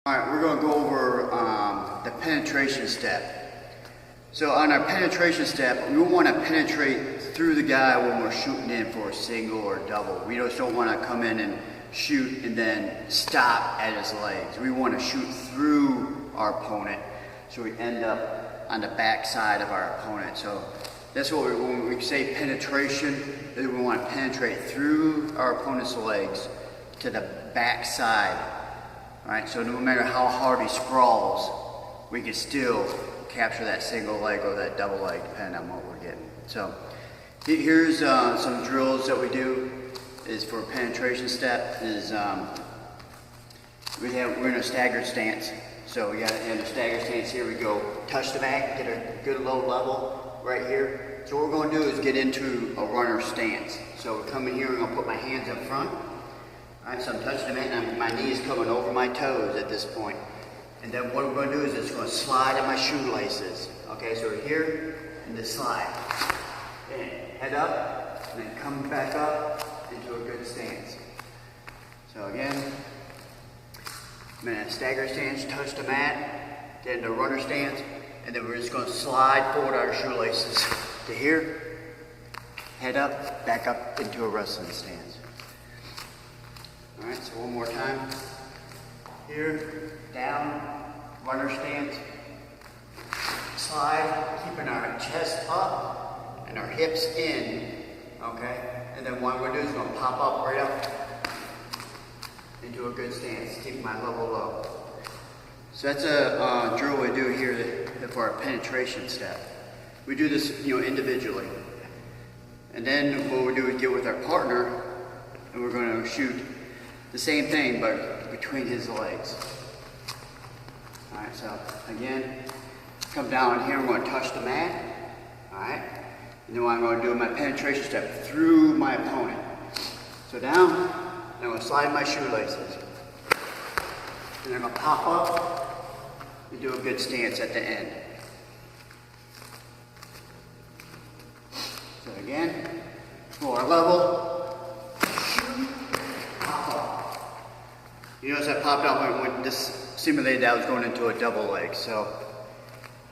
All right, we're going to go over the penetration step. So on our penetration step, we want to penetrate through the guy when we're shooting in for a single or double. We just don't want to come in and shoot and then stop at his legs. We want to shoot through our opponent so we end up on the back side of our opponent. So that's what when we say penetration, we want to penetrate through our opponent's legs to the back side. All right, so no matter how hard he sprawls, we can still capture that single leg or that double leg, depending on what we're getting. So here's some drills that we do is for a penetration step. We're in a staggered stance. So we got in a staggered stance here. We go touch the mat, get a good low level right here. So what we're going to do is get into a runner stance. So we come in here. I'm going to put my hands up front. All right, so I'm touching the mat and my knees coming over my toes at this point. And then what we're going to do is it's going to slide on my shoelaces. Okay, so we're here and then slide. And head up and then come back up into a good stance. So again, I'm in a stagger stance, touch the mat, get into a runner stance, and then we're just going to slide forward our shoelaces to here, head up, back up into a wrestling stance. All right, so one more time. Here, down, runner stance, slide, keeping our chest up and our hips in, okay? And then what we're going to do is going to pop up right up into a good stance, keep my level low. So that's a drill we do here for our penetration step. We do this, individually. And then what we do is get with our partner, and we're going to shoot the same thing, but between his legs. All right, so again, come down here, I'm going to touch the mat. All right, and then what I'm going to do is my penetration step through my opponent. So down, and I'm going to slide my shoelaces. And I'm going to pop up and do a good stance at the end. So again, floor level. You notice I popped up when this simulated that I was going into a double leg. So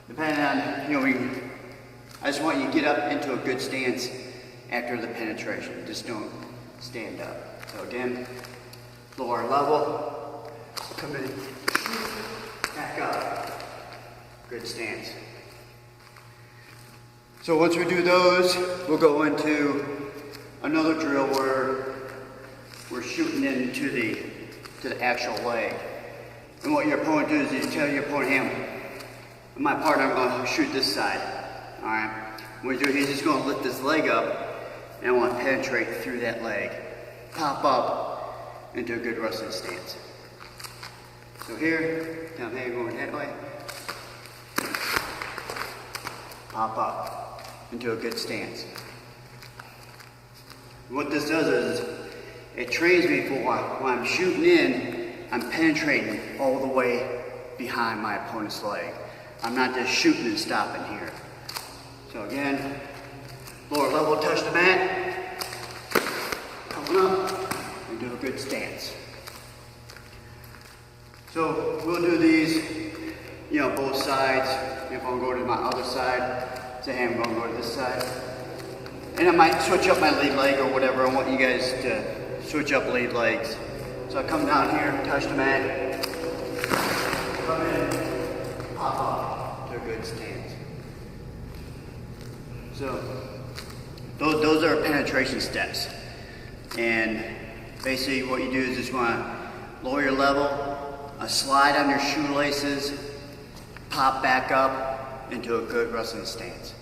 depending on, I just want you to get up into a good stance after the penetration. Just don't stand up. So again, lower level, come in, back up, good stance. So once we do those, we'll go into another drill where we're shooting into the actual leg. And what your opponent does is you tell your opponent, hey, my partner, I'm going to shoot this side. All right. What you do, he's just going to lift his leg up, and I want to penetrate through that leg. Pop up into a good wrestling stance. So here, down here, going that way. Pop up into a good stance. What this does is it trains me for when I'm shooting in, I'm penetrating all the way behind my opponent's leg. I'm not just shooting and stopping here. So again, lower level, touch the mat, coming up, and do a good stance. So we'll do these, both sides. If I'm going to my other side, say, hey, I'm going to go to this side. And I might switch up my lead leg or whatever. I want you guys to switch up lead legs. So I come down here, touch the mat, come in, pop up to a good stance. So those are penetration steps. And basically what you do is just want to lower your level, a slide on your shoelaces, pop back up into a good wrestling stance.